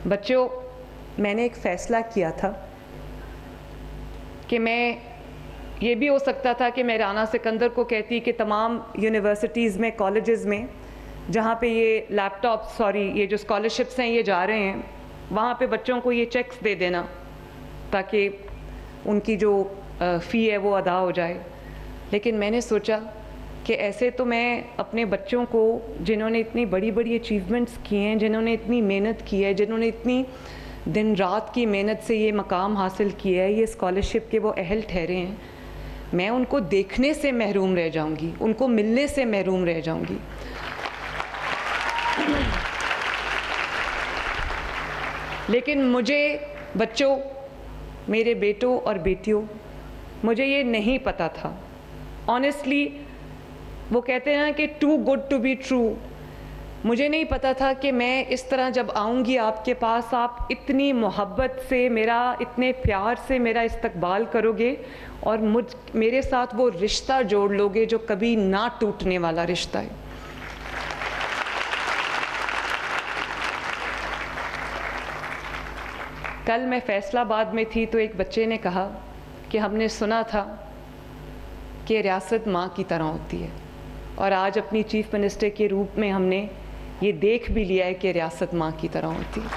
बच्चों, मैंने एक फ़ैसला किया था कि मैं, ये भी हो सकता था कि मैं राना सिकंदर को कहती कि तमाम यूनिवर्सिटीज़ में, कॉलेजेस में जहाँ पे ये लैपटॉप, ये जो स्कॉलरशिप्स हैं ये जा रहे हैं, वहाँ पे बच्चों को ये चेक्स दे देना ताकि उनकी जो फ़ी है वो अदा हो जाए। लेकिन मैंने सोचा कि ऐसे तो मैं अपने बच्चों को, जिन्होंने इतनी बड़ी बड़ी अचीवमेंट्स की हैं, जिन्होंने इतनी मेहनत की है, जिन्होंने इतनी दिन रात की मेहनत से ये मकाम हासिल किया है, ये स्कॉलरशिप के वो अहल ठहरे हैं, मैं उनको देखने से महरूम रह जाऊंगी, उनको मिलने से महरूम रह जाऊंगी। लेकिन मुझे बच्चों, मेरे बेटों और बेटियों, मुझे ये नहीं पता था ऑनेस्टली। वो कहते हैं ना कि too good to be true. मुझे नहीं पता था कि मैं इस तरह जब आऊँगी आपके पास, आप इतनी मोहब्बत से मेरा, इतने प्यार से मेरा इस्तकबाल करोगे और मेरे साथ वो रिश्ता जोड़ लोगे जो कभी ना टूटने वाला रिश्ता है। कल मैं फैसलाबाद में थी तो एक बच्चे ने कहा कि हमने सुना था कि रियासत माँ की तरह होती है, और आज अपनी चीफ मिनिस्टर के रूप में हमने ये देख भी लिया है कि रियासत माँ की तरह होती है।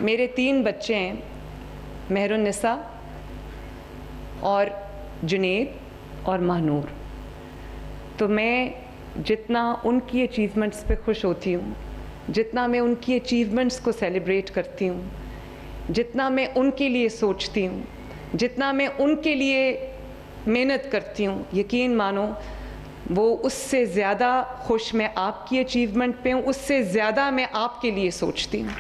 मेरे 3 बच्चे हैं, मेहरुन्निसा और जुनैद और महानूर। तो मैं जितना उनकी अचीवमेंट्स पे खुश होती हूँ, जितना मैं उनकी अचीवमेंट्स को सेलिब्रेट करती हूँ, जितना मैं उनके लिए सोचती हूँ, जितना मैं उनके लिए मेहनत करती हूँ, यकीन मानो वो उससे ज़्यादा खुश मैं आपकी अचीवमेंट पे हूँ, उससे ज़्यादा मैं आपके लिए सोचती हूँ।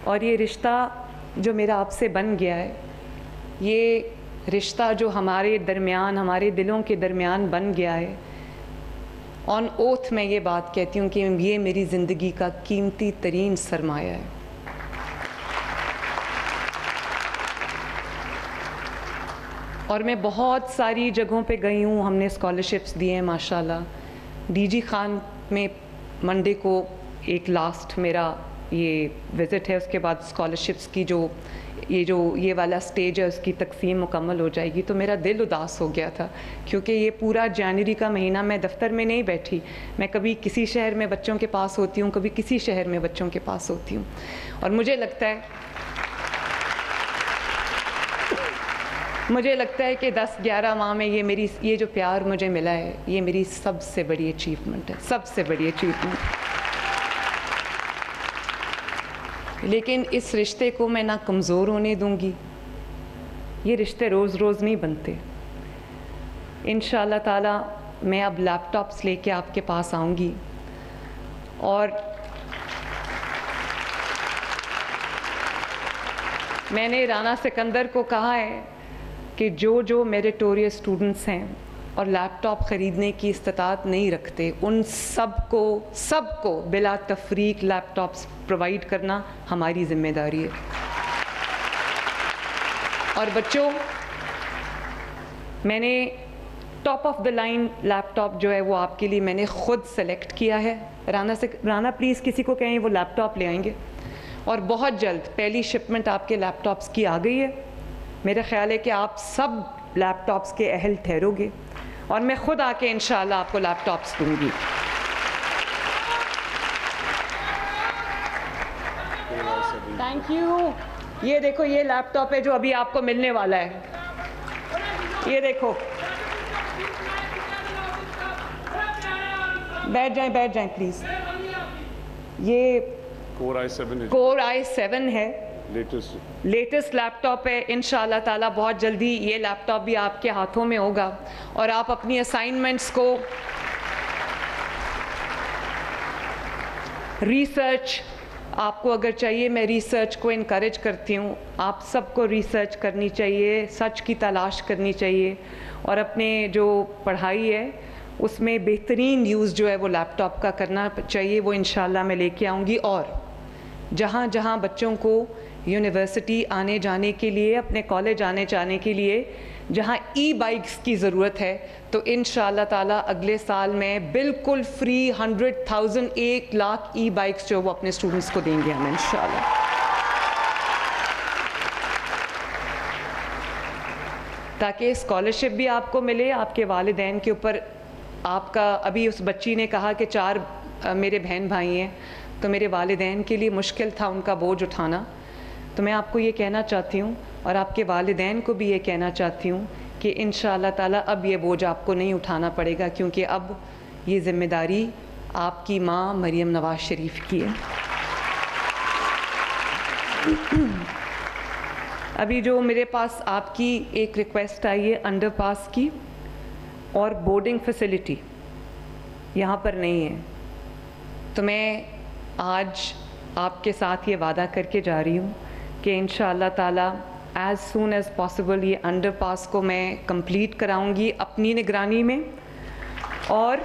और ये रिश्ता जो मेरा आपसे बन गया है, ये रिश्ता जो हमारे दरमियान, हमारे दिलों के दरमियान बन गया है, ऑन ओथ मैं ये बात कहती हूँ कि ये मेरी ज़िंदगी का कीमती तरीन सरमाया है। और मैं बहुत सारी जगहों पे गई हूँ, हमने स्कॉलरशिप्स दिए हैं माशाल्लाह। डीजी खान में मंडे को एक लास्ट मेरा ये विज़िट है, उसके बाद स्कॉलरशिप्स की जो ये वाला स्टेज है उसकी तकसीम मुकम्मल हो जाएगी। तो मेरा दिल उदास हो गया था क्योंकि ये पूरा जनवरी का महीना मैं दफ्तर में नहीं बैठी, मैं कभी किसी शहर में बच्चों के पास होती हूँ, कभी किसी शहर में बच्चों के पास होती हूँ। और मुझे लगता है कि 10-11 माह में ये जो प्यार मुझे मिला है, ये मेरी सबसे बड़ी अचीवमेंट है, सबसे बड़ी अचीवमेंट। लेकिन इस रिश्ते को मैं ना कमज़ोर होने दूंगी। ये रिश्ते रोज़ रोज़ नहीं बनते। इंशाअल्लाह ताला मैं अब लैपटॉप्स लेके आपके पास आऊँगी और मैंने राना सिकंदर को कहा है कि जो मेरिटोरियस स्टूडेंट्स हैं और लैपटॉप ख़रीदने की इस्तात नहीं रखते, उन सबको बिला तफरीक लैपटॉप्स प्रोवाइड करना हमारी ज़िम्मेदारी है। और बच्चों, मैंने top of the line laptop जो है वो आपके लिए मैंने ख़ुद सेलेक्ट किया है। राना प्लीज़ किसी को कहें वो लैपटॉप ले आएंगे, और बहुत जल्द पहली शिपमेंट आपके लैपटॉप्स की आ गई है। मेरा ख्याल है कि आप सब लैपटॉप्स के अहल ठहरोगे और मैं ख़ुद आके इंशाअल्लाह आपको लैपटॉप्स दूंगी। Thank you. ये देखो, ये लैपटॉप है जो अभी आपको मिलने वाला है। ये देखो, बैठ जाएं प्लीज़। ये कोर i7 है, लेटेस्ट लैपटॉप है। इंशाअल्लाह ताला बहुत जल्दी ये लैपटॉप भी आपके हाथों में होगा और आप अपनी असाइनमेंट्स को, रिसर्च आपको अगर चाहिए, मैं रिसर्च को इनकरेज करती हूँ। आप सबको रिसर्च करनी चाहिए, सच की तलाश करनी चाहिए और अपने जो पढ़ाई है उसमें बेहतरीन यूज़ जो है वो लैपटॉप का करना चाहिए। वो इंशाअल्लाह मैं लेके आऊँगी। और जहाँ जहाँ बच्चों को यूनिवर्सिटी आने जाने के लिए, अपने कॉलेज आने जाने के लिए जहाँ ई बाइक्स की ज़रूरत है, तो इंशाअल्लाह ताला अगले साल में बिल्कुल फ्री 100,000 1 लाख ई बाइक्स जो वो अपने स्टूडेंट्स को देंगे हम इंशाअल्लाह। ताकि स्कॉलरशिप भी आपको मिले, आपके वालिदैन के ऊपर आपका, अभी उस बच्ची ने कहा कि 4 मेरे बहन भाई हैं, तो मेरे वालिदैन के लिए मुश्किल था उनका बोझ उठाना। तो मैं आपको ये कहना चाहती हूँ और आपके वालिदैन को भी ये कहना चाहती हूँ कि इंशाअल्लाह ताला अब ये बोझ आपको नहीं उठाना पड़ेगा, क्योंकि अब ये ज़िम्मेदारी आपकी माँ मरियम नवाज़ शरीफ की है। अभी जो मेरे पास आपकी एक रिक्वेस्ट आई है अंडरपास की और बोर्डिंग फैसिलिटी यहाँ पर नहीं है, तो मैं आज आपके साथ ये वादा करके जा रही हूँ कि इंशाअल्लाह ताला एज़ सून एज़ पॉसिबल ये अंडरपास को मैं कंप्लीट कराऊंगी अपनी निगरानी में। और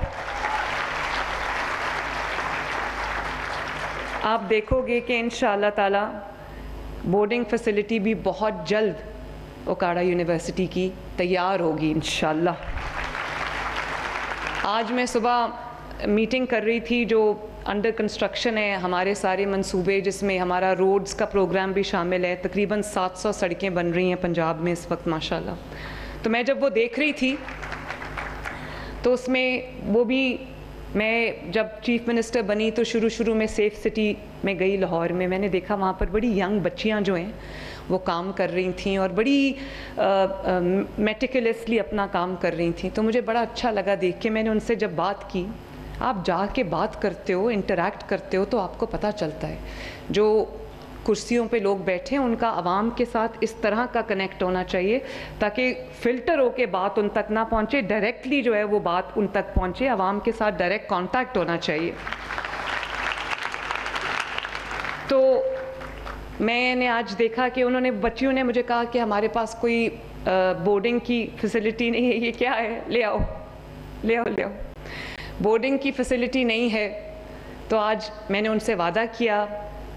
आप देखोगे कि इंशाअल्लाह ताला बोर्डिंग फैसिलिटी भी बहुत जल्द ओकाड़ा यूनिवर्सिटी की तैयार होगी इंशाअल्लाह। आज मैं सुबह मीटिंग कर रही थी, जो अंडर कंस्ट्रक्शन है हमारे सारे मंसूबे, जिसमें हमारा रोड्स का प्रोग्राम भी शामिल है। तकरीबन 700 सड़कें बन रही हैं पंजाब में इस वक्त माशाल्लाह। तो मैं जब वो देख रही थी तो उसमें वो भी, मैं जब चीफ मिनिस्टर बनी तो शुरू में सेफ़ सिटी में गई लाहौर में, मैंने देखा वहाँ पर बड़ी यंग बच्चियाँ जो हैं वो काम कर रही थीं और बड़ी मेटिकुलसली अपना काम कर रही थीं। तो मुझे बड़ा अच्छा लगा देख के। मैंने उनसे जब बात की, आप जाके बात करते हो, इंटरैक्ट करते हो, तो आपको पता चलता है जो कुर्सियों पे लोग बैठे हैं उनका आवाम के साथ इस तरह का कनेक्ट होना चाहिए ताकि फ़िल्टर होके बात उन तक ना पहुँचे, डायरेक्टली जो है वो बात उन तक पहुँचे, आवाम के साथ डायरेक्ट कांटेक्ट होना चाहिए। तो मैंने आज देखा कि उन्होंने, बच्चियों ने मुझे कहा कि हमारे पास कोई बोर्डिंग की फैसिलिटी नहीं है। ये क्या है, ले आओ ले आओ ले आओ। बोर्डिंग की फैसिलिटी नहीं है। तो आज मैंने उनसे वादा किया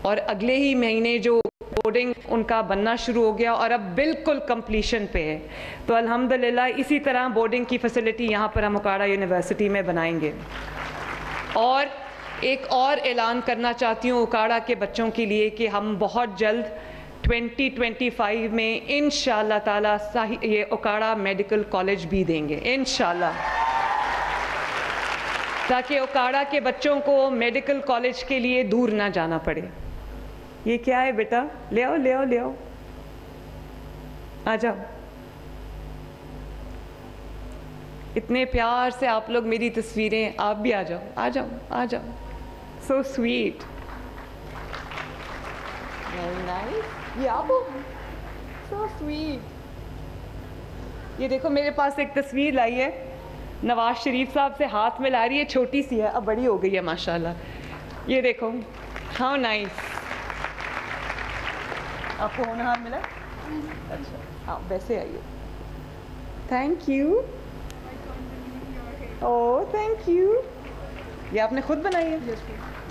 और अगले ही महीने जो बोर्डिंग उनका बनना शुरू हो गया और अब बिल्कुल कंप्लीशन पे है। तो अल्हम्दुलिल्लाह इसी तरह बोर्डिंग की फैसिलिटी यहाँ पर हम ओकाड़ा यूनिवर्सिटी में बनाएंगे। और एक और ऐलान करना चाहती हूँ ओकाड़ा के बच्चों के लिए कि हम बहुत जल्द 2025 में इंशाअल्लाह ताला ये ओकाड़ा मेडिकल कॉलेज भी देंगे इंशाअल्लाह, ताकि ओकाड़ा के बच्चों को मेडिकल कॉलेज के लिए दूर ना जाना पड़े। ये क्या है बेटा, ले आओ ले आओ ले आओ, आ जाओ। इतने प्यार से आप लोग मेरी तस्वीरें, आप भी आ जाओ आ जाओ आ जाओ। So sweet, very nice. ये आप हो, सो स्वीट। ये देखो मेरे पास एक तस्वीर लाई है, नवाज शरीफ साहब से हाथ मिला रही है, छोटी सी है, अब बड़ी हो गई है माशाल्लाह। ये देखो, हाउ नाइस। आपको होनहार मिला? अच्छा, आप वैसे आइए। Thank you. Oh thank you. ये आपने खुद बनाई है?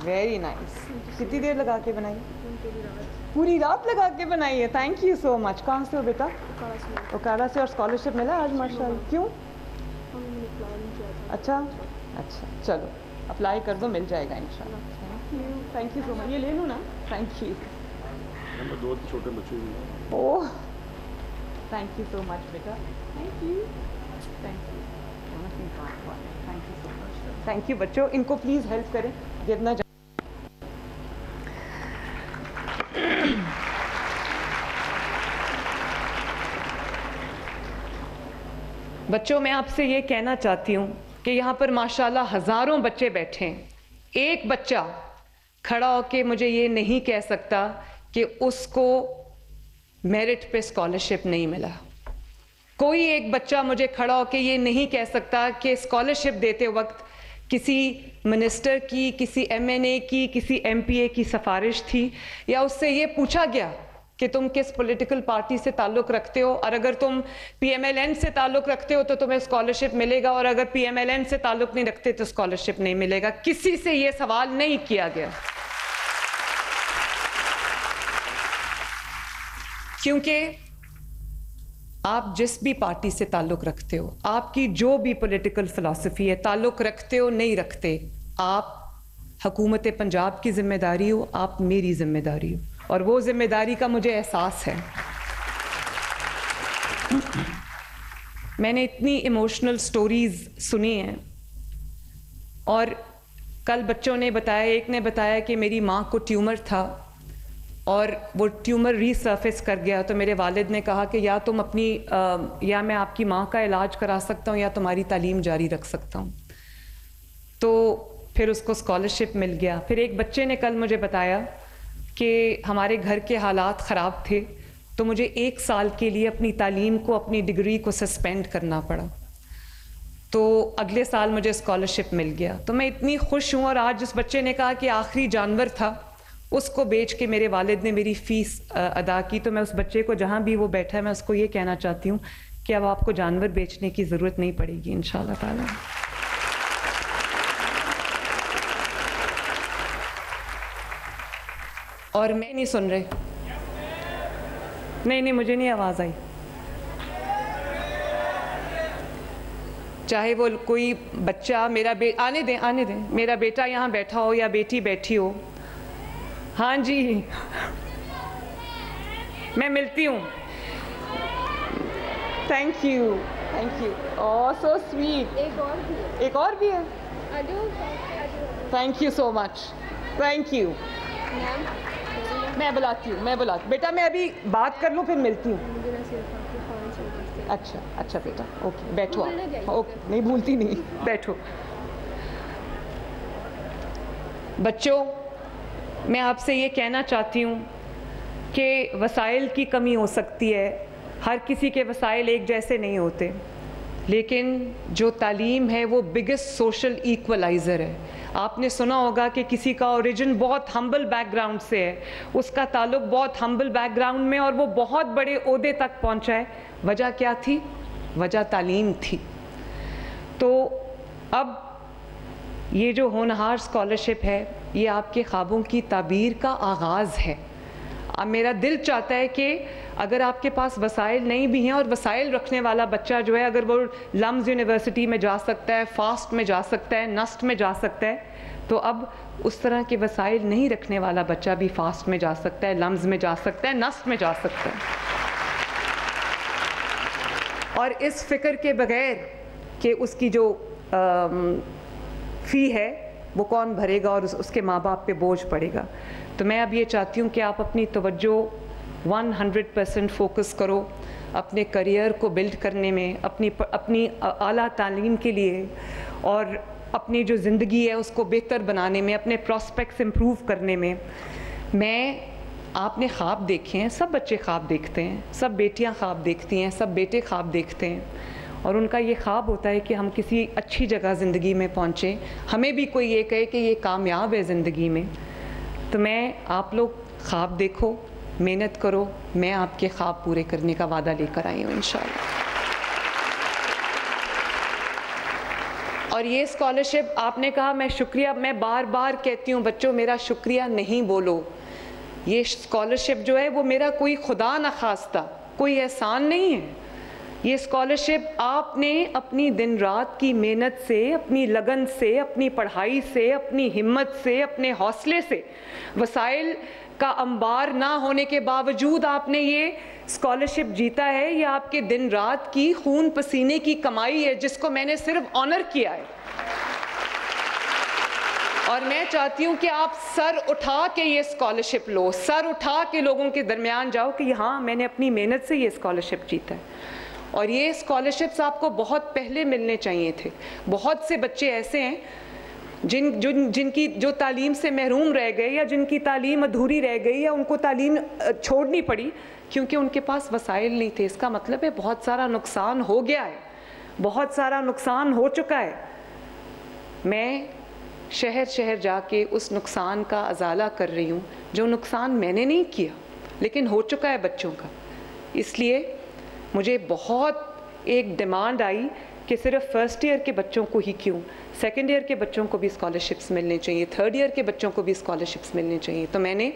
Very nice. कितनी देर लगा के बनाई? पूरी रात लगा के बनाई है। Thank you so much. कहाँ से हो बेटा? ओकाड़ा से। और स्कॉलरशिप मिला आज माशाल्लाह? क्यों? अच्छा अच्छा, चलो अप्लाई कर दो, मिल जाएगा इंशाल्लाह। Thank you so much. ये ले लूँ ना? Thank you. 2 छोटे बच्चे। Oh thank you so much बेटा। Thank you thank you thank you so much. Thank you बच्चों, इनको प्लीज़ हेल्प करें, गिरना जा। बच्चों मैं आपसे ये कहना चाहती हूँ कि यहाँ पर माशाल्लाह हज़ारों बच्चे बैठे हैं। एक बच्चा खड़ा होके मुझे ये नहीं कह सकता कि उसको मेरिट पे स्कॉलरशिप नहीं मिला। कोई एक बच्चा मुझे खड़ा होके ये नहीं कह सकता कि स्कॉलरशिप देते वक्त किसी मिनिस्टर की, किसी एमएनए की, एमपीए एमपीए की सिफारिश थी या उससे ये पूछा गया कि तुम किस पॉलिटिकल पार्टी से ताल्लुक़ रखते हो और अगर तुम पीएमएलएन से ताल्लुक़ रखते हो तो तुम्हें स्कॉलरशिप मिलेगा और अगर पीएमएलएन से ताल्लुक़ नहीं रखते तो स्कॉलरशिप नहीं मिलेगा। किसी से ये सवाल नहीं किया गया, क्योंकि आप जिस भी पार्टी से ताल्लुक़ रखते हो, आपकी जो भी पॉलिटिकल फ़िलासफ़ी है, ताल्लुक़ रखते हो नहीं रखते, आप हुकूमत पंजाब की ज़िम्मेदारी हो, आप मेरी ज़िम्मेदारी हो, और वो ज़िम्मेदारी का मुझे एहसास है। मैंने इतनी इमोशनल स्टोरीज़ सुनी हैं, और कल बच्चों ने बताया, एक ने बताया कि मेरी माँ को ट्यूमर था और वो ट्यूमर रीसर्फेस कर गया, तो मेरे वालिद ने कहा कि या तुम अपनी या मैं आपकी माँ का इलाज करा सकता हूँ या तुम्हारी तालीम जारी रख सकता हूँ। तो फिर उसको स्कॉलरशिप मिल गया। फिर एक बच्चे ने कल मुझे बताया कि हमारे घर के हालात ख़राब थे, तो मुझे 1 साल के लिए अपनी तालीम को, अपनी डिग्री को सस्पेंड करना पड़ा, तो अगले साल मुझे स्कॉलरशिप मिल गया। तो मैं इतनी खुश हूँ। और आज उस बच्चे ने कहा कि आखिरी जानवर था, उसको बेच के मेरे वालिद ने मेरी फ़ीस अदा की। तो मैं उस बच्चे को, जहाँ भी वो बैठा है, मैं उसको ये कहना चाहती हूँ कि अब आपको जानवर बेचने की ज़रूरत नहीं पड़ेगी इंशाअल्लाह ताला। और मैं नहीं सुन रहे, नहीं मुझे नहीं आवाज़ आई। चाहे वो कोई बच्चा, आने दें, मेरा बेटा यहाँ बैठा हो या बेटी बैठी हो। हाँ जी, मैं मिलती हूँ। Thank you. Oh so sweet. एक और भी है। Thank you so much. Thank you. मैं बुलाती हूँ। बेटा मैं अभी बात कर लूँ फिर मिलती हूँ। अच्छा बेटा, ओके बैठो आप। ओके, नहीं भूलती नहीं, बैठो। बच्चों, मैं आपसे ये कहना चाहती हूँ कि वसाइल की कमी हो सकती है, हर किसी के वसाइल एक जैसे नहीं होते, लेकिन जो तालीम है वो बिगेस्ट सोशल इक्वलाइज़र है। आपने सुना होगा कि किसी का ओरिजिन बहुत हम्बल बैकग्राउंड से है, उसका ताल्लुक बहुत हम्बल बैकग्राउंड में, और वो बहुत बड़े ओहदे तक पहुंचा है। वजह क्या थी? वजह तालीम थी। तो अब ये जो होनहार स्कॉलरशिप है, ये आपके ख्वाबों की ताबीर का आगाज़ है। अब मेरा दिल चाहता है कि अगर आपके पास वसाइल नहीं भी हैं, और वसाइल रखने वाला बच्चा जो है, अगर वो लम्स यूनिवर्सिटी में जा सकता है, फास्ट में जा सकता है, नस्ट में जा सकता है, तो अब उस तरह के वसाइल नहीं रखने वाला बच्चा भी फास्ट में जा सकता है, लम्स में जा सकता है, नस्ट में जा सकता है। और इस फिक्र के बगैर कि उसकी जो फ़ी है वो कौन भरेगा और उसके माँ बाप पे बोझ पड़ेगा। तो मैं अब ये चाहती हूँ कि आप अपनी तवज्जो 100% फोकस करो अपने करियर को बिल्ड करने में, अपनी आला तालीम के लिए, और अपनी जो ज़िंदगी है उसको बेहतर बनाने में, अपने प्रॉस्पेक्ट्स इम्प्रूव करने में। आपने ख्वाब देखे हैं, सब बच्चे ख्वाब देखते हैं, सब बेटियां ख्वाब देखती हैं, सब बेटे ख्वाब देखते हैं, और उनका ये ख्वाब होता है कि हम किसी अच्छी जगह ज़िंदगी में पहुँचें, हमें भी कोई ये कहे कि ये कामयाब है ज़िंदगी में। तो मैं, आप लोग ख्वाब देखो, मेहनत करो, मैं आपके ख्वाब पूरे करने का वादा लेकर आई हूँ इंशाअल्लाह। और ये स्कॉलरशिप, आपने कहा मैं शुक्रिया, मैं बार बार कहती हूँ बच्चों, मेरा शुक्रिया नहीं बोलो। ये स्कॉलरशिप जो है वो मेरा कोई खुदा न खास्ता, कोई एहसान नहीं है। ये स्कॉलरशिप आपने अपनी दिन रात की मेहनत से, अपनी लगन से, अपनी पढ़ाई से, अपनी हिम्मत से, अपने हौसले से, वसाइल का अंबार ना होने के बावजूद आपने ये स्कॉलरशिप जीता है। ये आपके दिन रात की खून पसीने की कमाई है, जिसको मैंने सिर्फ ऑनर किया है। और मैं चाहती हूँ कि आप सर उठा के ये स्कॉलरशिप लो, सर उठा के लोगों के दरमियान जाओ कि हाँ, मैंने अपनी मेहनत से ये स्कॉलरशिप जीता है। और ये स्कॉलरशिप्स आपको बहुत पहले मिलने चाहिए थे। बहुत से बच्चे ऐसे हैं जिनकी जो तालीम से महरूम रह गए, या जिनकी तालीम अधूरी रह गई, या उनको तालीम छोड़नी पड़ी क्योंकि उनके पास वसाइल नहीं थे। इसका मतलब है बहुत सारा नुकसान हो गया है, बहुत सारा नुकसान हो चुका है। मैं शहर शहर जाके उस नुकसान का अजाला कर रही हूँ, जो नुकसान मैंने नहीं किया लेकिन हो चुका है बच्चों का। इसलिए मुझे बहुत एक डिमांड आई कि सिर्फ फर्स्ट ईयर के बच्चों को ही क्यों, सेकेंड ईयर के बच्चों को भी स्कॉलरशिप्स मिलने चाहिए, थर्ड ईयर के बच्चों को भी स्कॉलरशिप्स मिलने चाहिए। तो मैंने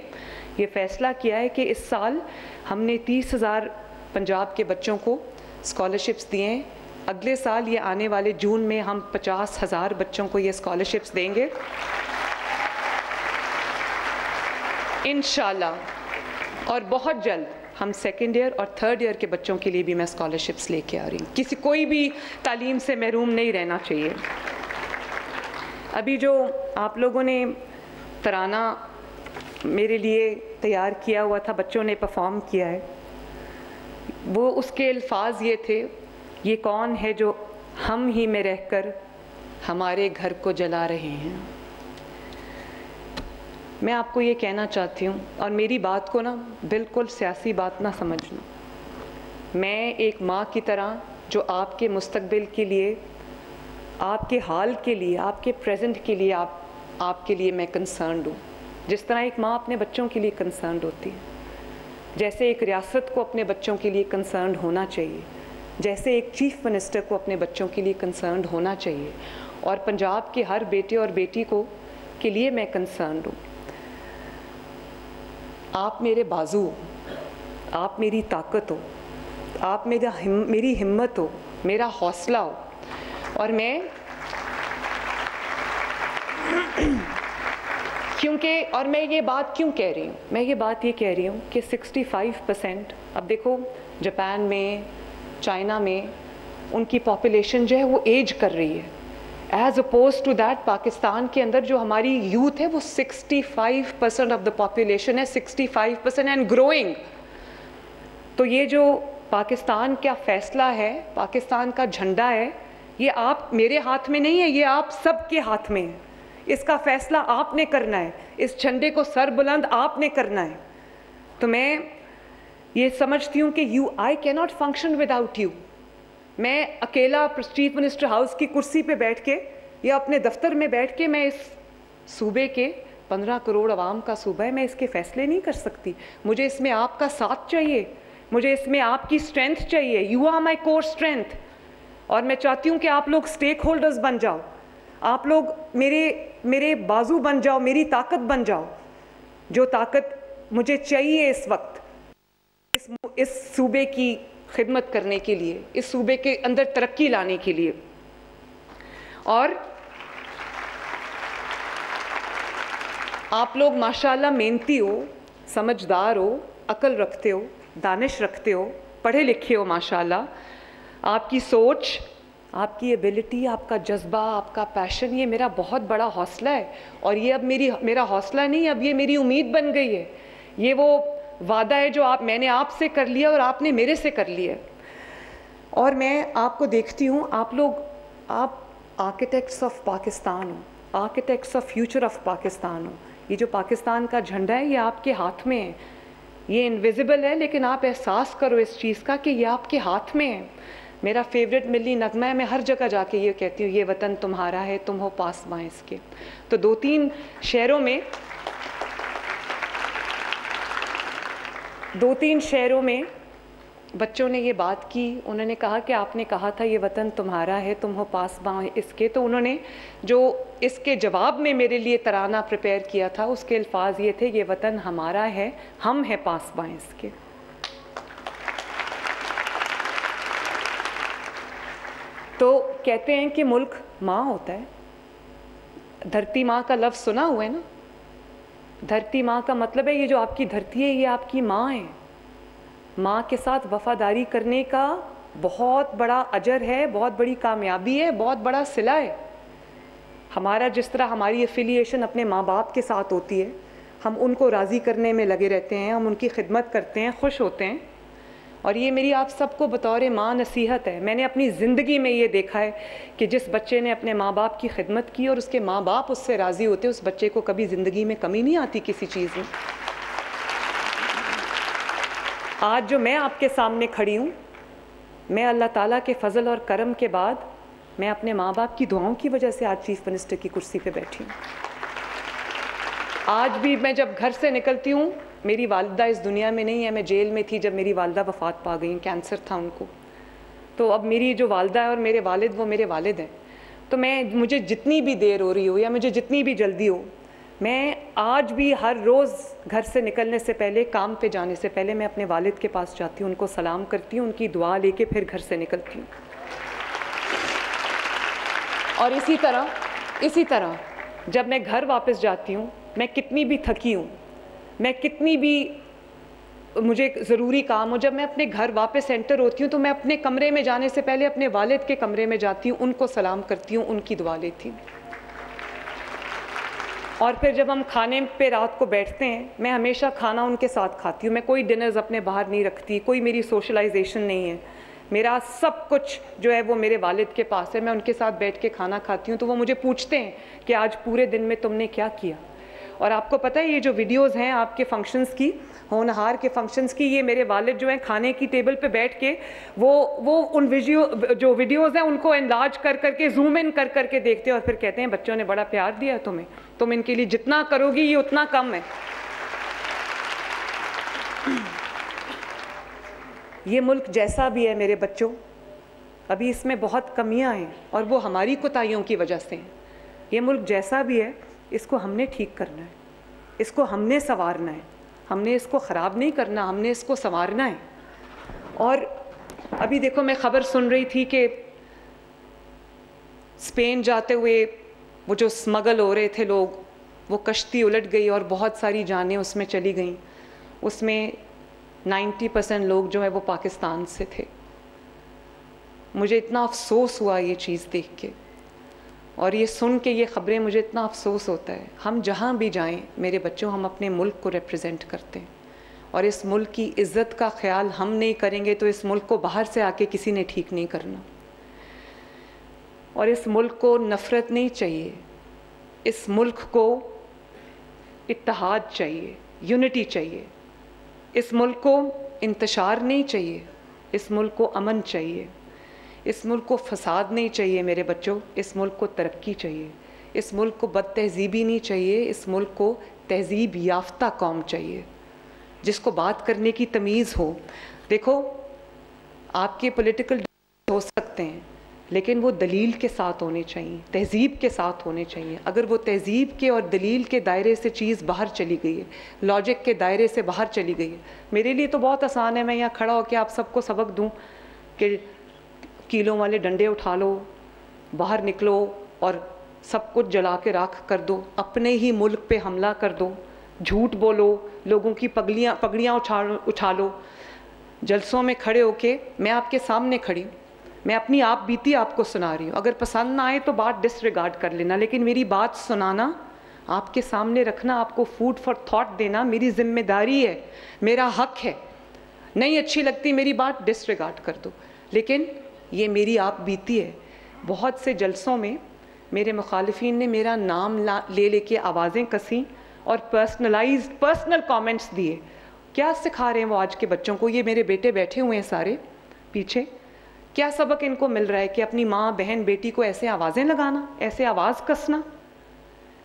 ये फ़ैसला किया है कि इस साल हमने 30,000 पंजाब के बच्चों को स्कॉलरशिप्स दिए हैं। अगले साल ये आने वाले जून में हम 50,000 बच्चों को ये स्कॉलरशिप्स देंगे इंशाल्लाह। और बहुत जल्द हम सेकेंड ईयर और थर्ड ईयर के बच्चों के लिए भी मैं स्कॉलरशिप्स लेके आ रही हूँ। कोई भी तालीम से महरूम नहीं रहना चाहिए। अभी जो आप लोगों ने तराना मेरे लिए तैयार किया हुआ था, बच्चों ने परफॉर्म किया है, वो उसके अल्फाज ये थे, ये कौन है जो हम ही में रहकर हमारे घर को जला रहे हैं। मैं आपको ये कहना चाहती हूँ, और मेरी बात को ना बिल्कुल सियासी बात ना समझना। मैं एक माँ की तरह जो आपके मुस्तकबिल के लिए, आपके हाल के लिए, आपके प्रेजेंट के लिए, आपके लिए मैं कंसर्न्ड हूँ। जिस तरह एक माँ अपने बच्चों के लिए कंसर्न्ड होती है, जैसे एक रियासत को अपने बच्चों के लिए कंसर्न्ड होना चाहिए, जैसे एक चीफ मिनिस्टर को अपने बच्चों के लिए कंसर्न्ड होना चाहिए, और पंजाब के हर बेटे और बेटी को के लिए मैं कंसर्न्ड हूँ। आप मेरे बाजू हो, आप मेरी ताकत हो, आप मेरी हिम्मत हो, मेरा हौसला हो। और मैं और मैं ये बात क्यों कह रही हूँ? मैं ये बात ये कह रही हूँ कि 65%, अब देखो जापान में, चाइना में उनकी पॉपुलेशन जो है वो एज कर रही है, as oppose to that Pakistan के अंदर जो हमारी यूथ है वो 65% ऑफ द पॉपुलेशन है, 65% एंड ग्रोइंग। तो ये जो पाकिस्तान का फैसला है, पाकिस्तान का झंडा है, ये आप मेरे हाथ में नहीं है, ये आप सबके हाथ में है। इसका फैसला आपने करना है, इस झंडे को सर बुलंद आपने करना है। तो मैं ये समझती हूँ कि I can not function without you. मैं अकेला चीफ मिनिस्टर हाउस की कुर्सी पे बैठ के या अपने दफ्तर में बैठ के मैं इस सूबे के 15 करोड़ आवाम का सूबा है, मैं इसके फैसले नहीं कर सकती। मुझे इसमें आपका साथ चाहिए, मुझे इसमें आपकी स्ट्रेंथ चाहिए। You are my core strength. और मैं चाहती हूँ कि आप लोग स्टेक होल्डर्स बन जाओ, आप लोग मेरे बाजू बन जाओ, मेरी ताकत बन जाओ, जो ताकत मुझे चाहिए इस वक्त इस सूबे की खिदमत करने के लिए, इस सूबे के अंदर तरक्की लाने के लिए। और आप लोग माशाल्लाह मेहनती हो, समझदार हो, अकल रखते हो, दानिश रखते हो, पढ़े लिखे हो माशाल्लाह। आपकी सोच, आपकी एबिलिटी, आपका जज्बा, आपका पैशन, ये मेरा बहुत बड़ा हौसला है। और ये अब मेरा हौसला नहीं, अब ये मेरी उम्मीद बन गई है। ये वो वादा है जो मैंने आपसे कर लिया और आपने मेरे से कर लिया। और मैं आपको देखती हूँ, आप आर्किटेक्ट्स ऑफ पाकिस्तान हो, architects of future of Pakistan हो। ये जो पाकिस्तान का झंडा है ये आपके हाथ में है, ये इनविजिबल है, लेकिन आप एहसास करो इस चीज़ का कि ये आपके हाथ में है। मेरा फेवरेट मिली नगमा है, मैं हर जगह जाके ये कहती हूँ, ये वतन तुम्हारा है, तुम हो पासबां इसके। तो 2-3 शहरों में बच्चों ने ये बात की, उन्होंने कहा कि आपने कहा था ये वतन तुम्हारा है, तुम हो पासबां इसके। तो उन्होंने जो इसके जवाब में मेरे लिए तराना प्रिपेयर किया था, उसके अल्फाज ये थे, ये वतन हमारा है, हम हैं पासबां इसके। तो कहते हैं कि मुल्क माँ होता है। धरती माँ का लफ्ज़ सुना हुआ है ना? धरती माँ का मतलब है ये जो आपकी धरती है ये आपकी माँ है। माँ के साथ वफादारी करने का बहुत बड़ा अजर है, बहुत बड़ी कामयाबी है, बहुत बड़ा सिला है। हमारा जिस तरह हमारी एफिलिएशन अपने माँ बाप के साथ होती है, हम उनको राज़ी करने में लगे रहते हैं, हम उनकी खिदमत करते हैं, खुश होते हैं। और ये मेरी आप सबको बतौर माँ नसीहत है। मैंने अपनी ज़िंदगी में ये देखा है कि जिस बच्चे ने अपने माँ बाप की खिदमत की और उसके माँ बाप उससे राज़ी होते, उस बच्चे को कभी ज़िंदगी में कमी नहीं आती किसी चीज़ में। आज जो मैं आपके सामने खड़ी हूँ, मैं अल्लाह ताला के फ़ज़ल और करम के बाद मैं अपने माँ बाप की दुआओं की वजह से आज चीफ मिनिस्टर की कुर्सी पे बैठी हूँ। आज भी मैं जब घर से निकलती हूँ, मेरी वालिदा इस दुनिया में नहीं है, मैं जेल में थी जब मेरी वालिदा वफ़ात पा गई, कैंसर था उनको। तो अब मेरी जो वालिदा है और मेरे वालिद, वो मेरे वालिद हैं। तो मुझे जितनी भी देर हो रही हो या मुझे जितनी भी जल्दी हो, मैं आज भी हर रोज़ घर से निकलने से पहले, काम पे जाने से पहले मैं अपने वालिद के पास जाती हूँ, उनको सलाम करती हूँ, उनकी दुआ लेके फिर घर से निकलती हूँ। और इसी तरह जब मैं घर वापस जाती हूँ, मैं कितनी भी थकी हूँ, मैं कितनी भी मुझे ज़रूरी काम हो, जब मैं अपने घर वापस एंटर होती हूँ तो मैं अपने कमरे में जाने से पहले अपने वालिद के कमरे में जाती हूँ, उनको सलाम करती हूँ, उनकी दुआ लेती हूँ। और फिर जब हम खाने पे रात को बैठते हैं, मैं हमेशा खाना उनके साथ खाती हूँ। मैं कोई डिनर्स अपने बाहर नहीं रखती, कोई मेरी सोशलाइजेशन नहीं है, मेरा सब कुछ जो है वो मेरे वालिद के पास है। मैं उनके साथ बैठ के खाना खाती हूँ तो वो मुझे पूछते हैं कि आज पूरे दिन में तुमने क्या किया। और आपको पता है ये जो वीडियोज़ हैं आपके फंक्शंस की, होनहार के फंक्शंस की, ये मेरे वालिद जो हैं खाने की टेबल पे बैठ के वो उन जो वीडियोज़ हैं उनको एनलार्ज कर करके, जूम इन कर करके देखते हैं और फिर कहते हैं बच्चों ने बड़ा प्यार दिया है तुम्हें, तुम इनके लिए जितना करोगी ये उतना कम है। ये मुल्क जैसा भी है मेरे बच्चों, अभी इसमें बहुत कमियां हैं और वो हमारी कोताहियों की वजह से हैं। ये मुल्क जैसा भी है, इसको हमने ठीक करना है, इसको हमने संवारना है, हमने इसको ख़राब नहीं करना, हमने इसको संवारना है। और अभी देखो मैं ख़बर सुन रही थी कि स्पेन जाते हुए वो जो स्मगल हो रहे थे लोग, वो कश्ती उलट गई और बहुत सारी जानें उसमें चली गईं। उसमें 90% लोग जो है वो पाकिस्तान से थे। मुझे इतना अफसोस हुआ ये चीज़ देख के और ये सुन के ये ख़बरें, मुझे इतना अफसोस होता है। हम जहाँ भी जाएं मेरे बच्चों, हम अपने मुल्क को रिप्रेजेंट करते हैं और इस मुल्क की इज़्ज़त का ख्याल हम नहीं करेंगे तो इस मुल्क को बाहर से आके किसी ने ठीक नहीं करना। और इस मुल्क को नफ़रत नहीं चाहिए, इस मुल्क को इत्तेहाद चाहिए, यूनिटी चाहिए। इस मुल्क को इंतशार नहीं चाहिए, इस मुल्क को अमन चाहिए। इस मुल्क को फसाद नहीं चाहिए मेरे बच्चों, इस मुल्क को तरक्की चाहिए। इस मुल्क को बद तहजीबी नहीं चाहिए, इस मुल्क को तहजीब याफ्ता कौम चाहिए, जिसको बात करने की तमीज़ हो। देखो आपके पॉलिटिकल हो सकते हैं लेकिन वो दलील के साथ होने चाहिए, तहजीब के साथ होने चाहिए। अगर वो तहजीब के और दलील के दायरे से चीज़ बाहर चली गई है, लॉजिक के दायरे से बाहर चली गई है, मेरे लिए तो बहुत आसान है मैं यहाँ खड़ा होकर आप सबको सबक दूँ कि कीलों वाले डंडे उठा लो, बाहर निकलो और सब कुछ जला के राख कर दो, अपने ही मुल्क पे हमला कर दो, झूठ बोलो, लोगों की पगड़ियाँ उछालो। जलसों में खड़े होके मैं आपके सामने खड़ी, मैं अपनी आप बीती आपको सुना रही हूँ। अगर पसंद ना आए तो बात डिसरिगार्ड कर लेना, लेकिन मेरी बात सुनाना, आपके सामने रखना, आपको फूड फॉर थॉट देना मेरी जिम्मेदारी है, मेरा हक है। नहीं अच्छी लगती मेरी बात, डिसरिगार्ड कर दो, लेकिन ये मेरी आप बीती है। बहुत से जलसों में मेरे मुखालिफिन ने मेरा नाम ले लेके आवाज़ें कसी और पर्सनल कमेंट्स दिए। क्या सिखा रहे हैं वो आज के बच्चों को? ये मेरे बेटे बैठे हुए हैं सारे पीछे, क्या सबक इनको मिल रहा है कि अपनी माँ बहन बेटी को ऐसे आवाज़ें लगाना, ऐसे आवाज़ कसना?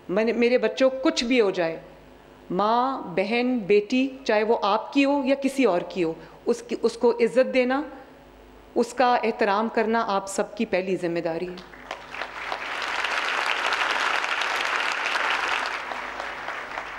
मेरे बच्चों कुछ भी हो जाए, माँ बहन बेटी चाहे वो आपकी हो या किसी और की हो, उसको इज़्ज़त देना, उसका एहतराम करना आप सबकी पहली जिम्मेदारी है।